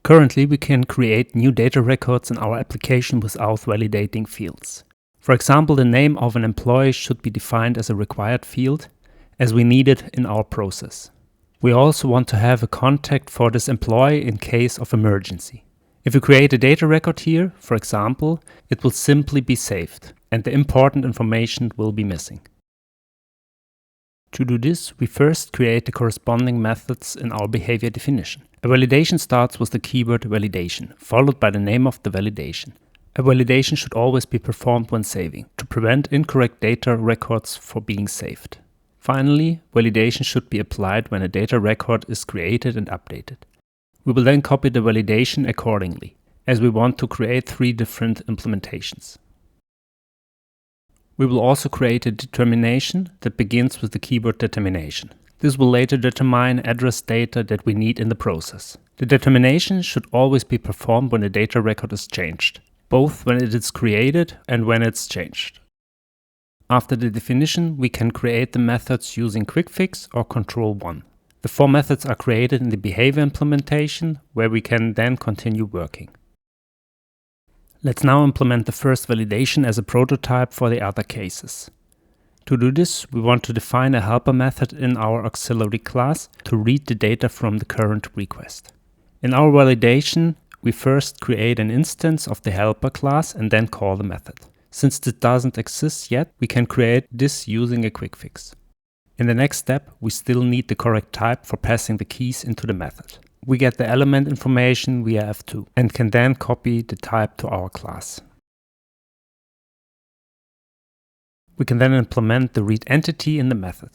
Currently, we can create new data records in our application without validating fields. For example, the name of an employee should be defined as a required field, as we need it in our process. We also want to have a contact for this employee in case of emergency. If we create a data record here, for example, it will simply be saved, and the important information will be missing. To do this, we first create the corresponding methods in our behavior definition. A validation starts with the keyword validation, followed by the name of the validation. A validation should always be performed when saving, to prevent incorrect data records from being saved. Finally, validation should be applied when a data record is created and updated. We will then copy the validation accordingly, as we want to create 3 different implementations. We will also create a determination that begins with the keyword determination. This will later determine address data that we need in the process. The determination should always be performed when the data record is changed, both when it is created and when it's changed. After the definition, we can create the methods using QuickFix or Control1. The 4 methods are created in the behavior implementation, where we can then continue working. Let's now implement the first validation as a prototype for the other cases. To do this, we want to define a helper method in our auxiliary class to read the data from the current request. In our validation, we first create an instance of the helper class and then call the method. Since this doesn't exist yet, we can create this using a quick fix. In the next step, we still need the correct type for passing the keys into the method. We get the element information via F2 and can then copy the type to our class. We can then implement the read entity in the method.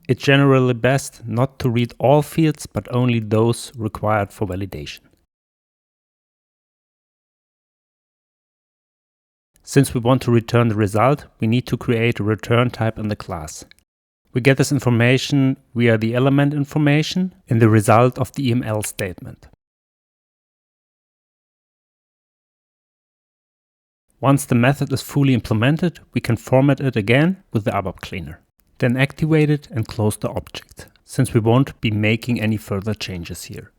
It's generally best not to read all fields, but only those required for validation. Since we want to return the result, we need to create a return type in the class. We get this information via the element information in the result of the EML statement. Once the method is fully implemented, we can format it again with the ABAP cleaner. Then activate it and close the object, since we won't be making any further changes here.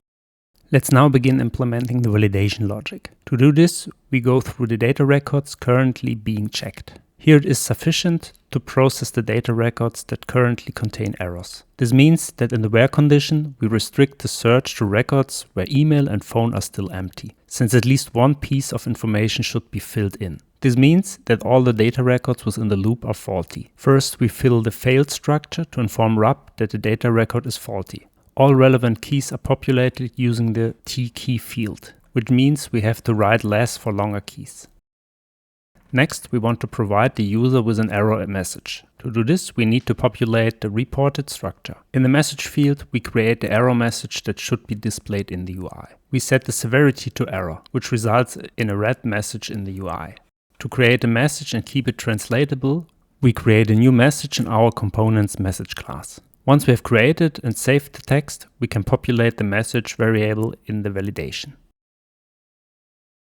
Let's now begin implementing the validation logic. To do this, we go through the data records currently being checked. Here it is sufficient to process the data records that currently contain errors. This means that in the where condition, we restrict the search to records where email and phone are still empty, since at least one piece of information should be filled in. This means that all the data records within the loop are faulty. First, we fill the failed structure to inform RAP that the data record is faulty. All relevant keys are populated using the T-key field, which means we have to write less for longer keys. Next, we want to provide the user with an error message. To do this, we need to populate the reported structure. In the message field, we create the error message that should be displayed in the UI. We set the severity to error, which results in a red message in the UI. To create a message and keep it translatable, we create a new message in our components message class. Once we have created and saved the text, we can populate the message variable in the validation.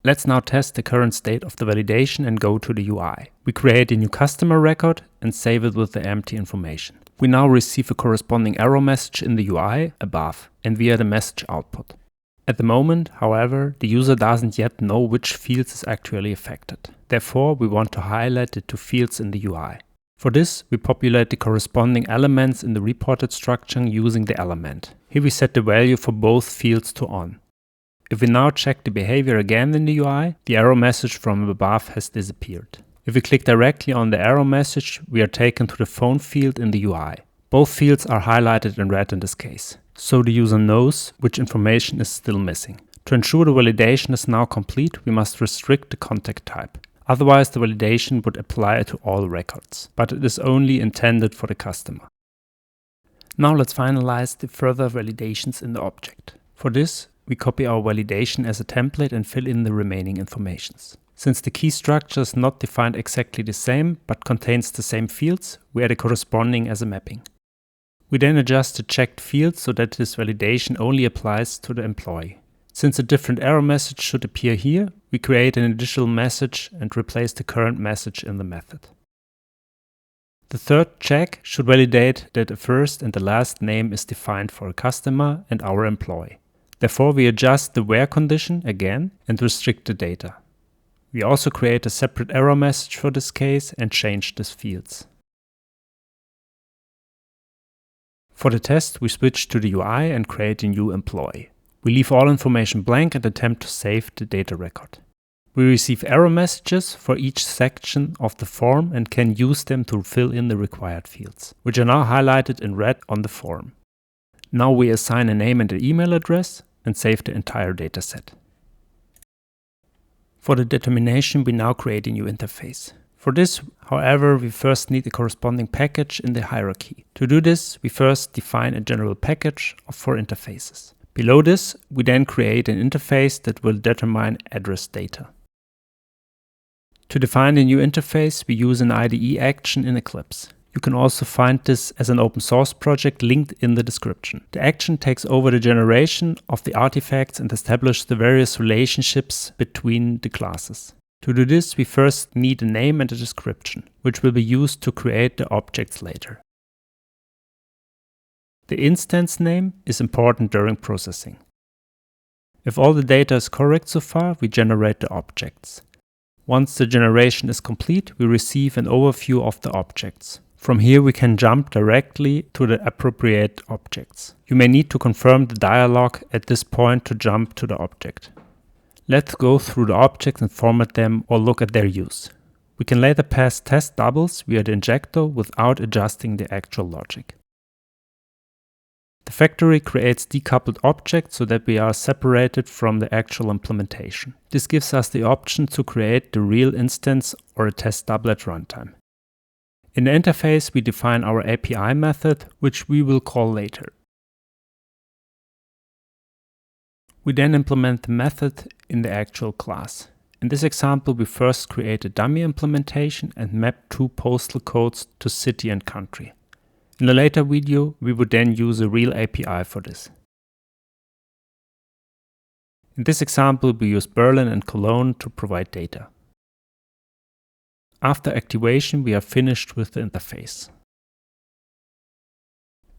Let's now test the current state of the validation and go to the UI. We create a new customer record and save it with the empty information. We now receive a corresponding error message in the UI above and via the message output. At the moment, however, the user doesn't yet know which fields is actually affected. Therefore, we want to highlight the 2 fields in the UI. For this, we populate the corresponding elements in the reported structure using the element. Here we set the value for both fields to on. If we now check the behavior again in the UI, the error message from above has disappeared. If we click directly on the error message, we are taken to the phone field in the UI. Both fields are highlighted in red in this case, so the user knows which information is still missing. To ensure the validation is now complete, we must restrict the contact type. Otherwise, the validation would apply to all records, but it is only intended for the customer. Now let's finalize the further validations in the object. For this, we copy our validation as a template and fill in the remaining informations. Since the key structure is not defined exactly the same, but contains the same fields, we add a corresponding as a mapping. We then adjust the checked fields so that this validation only applies to the employee. Since a different error message should appear here, we create an additional message and replace the current message in the method. The third check should validate that the first and the last name is defined for a customer and our employee. Therefore, we adjust the where condition again and restrict the data. We also create a separate error message for this case and change these fields. For the test, we switch to the UI and create a new employee. We leave all information blank and attempt to save the data record. We receive error messages for each section of the form and can use them to fill in the required fields, which are now highlighted in red on the form. Now we assign a name and an email address and save the entire dataset. For the determination, we now create a new interface. For this, however, we first need a corresponding package in the hierarchy. To do this, we first define a general package for interfaces. Below this, we then create an interface that will determine address data. To define the new interface, we use an IDE action in Eclipse. You can also find this as an open source project linked in the description. The action takes over the generation of the artifacts and establishes the various relationships between the classes. To do this, we first need a name and a description, which will be used to create the objects later. The instance name is important during processing. If all the data is correct so far, we generate the objects. Once the generation is complete, we receive an overview of the objects. From here, we can jump directly to the appropriate objects. You may need to confirm the dialog at this point to jump to the object. Let's go through the objects and format them or look at their use. We can later pass test doubles via the injector without adjusting the actual logic. The factory creates decoupled objects so that we are separated from the actual implementation. This gives us the option to create the real instance or a test double at runtime. In the interface, we define our API method, which we will call later. We then implement the method in the actual class. In this example, we first create a dummy implementation and map two postal codes to city and country. In a later video, we would then use a real API for this. In this example, we use Berlin and Cologne to provide data. After activation, we are finished with the interface.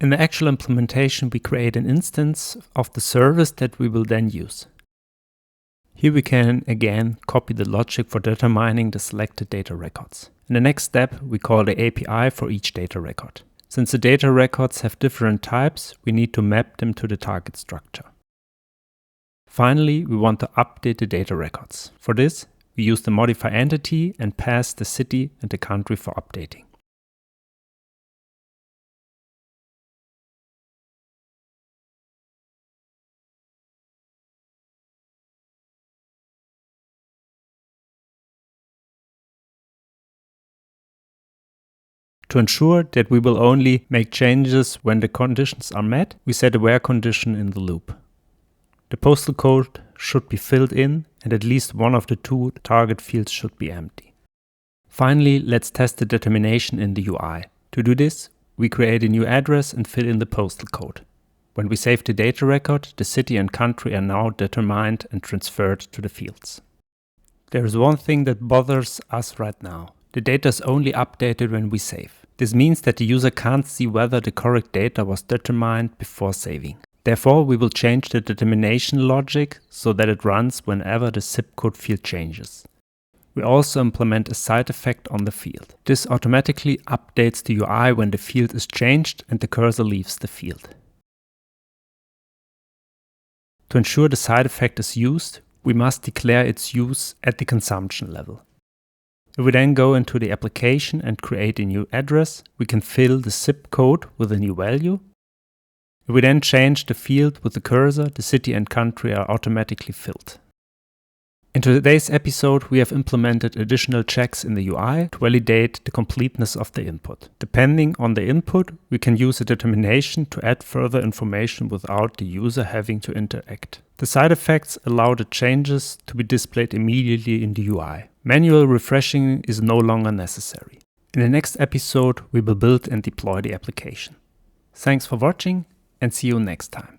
In the actual implementation, we create an instance of the service that we will then use. Here we can again copy the logic for determining the selected data records. In the next step, we call the API for each data record. Since the data records have different types, we need to map them to the target structure. Finally, we want to update the data records. For this, we use the modify entity and pass the city and the country for updating. To ensure that we will only make changes when the conditions are met, we set a where condition in the loop. The postal code should be filled in and at least one of the two target fields should be empty. Finally, let's test the determination in the UI. To do this, we create a new address and fill in the postal code. When we save the data record, the city and country are now determined and transferred to the fields. There is one thing that bothers us right now. The data is only updated when we save. This means that the user can't see whether the correct data was determined before saving. Therefore, we will change the determination logic so that it runs whenever the zip code field changes. We also implement a side effect on the field. This automatically updates the UI when the field is changed and the cursor leaves the field. To ensure the side effect is used, we must declare its use at the consumption level. If we then go into the application and create a new address, we can fill the zip code with a new value. If we then change the field with the cursor, the city and country are automatically filled. In today's episode, we have implemented additional checks in the UI to validate the completeness of the input. Depending on the input, we can use a determination to add further information without the user having to interact. The side effects allow the changes to be displayed immediately in the UI. Manual refreshing is no longer necessary. In the next episode, we will build and deploy the application. Thanks for watching and see you next time.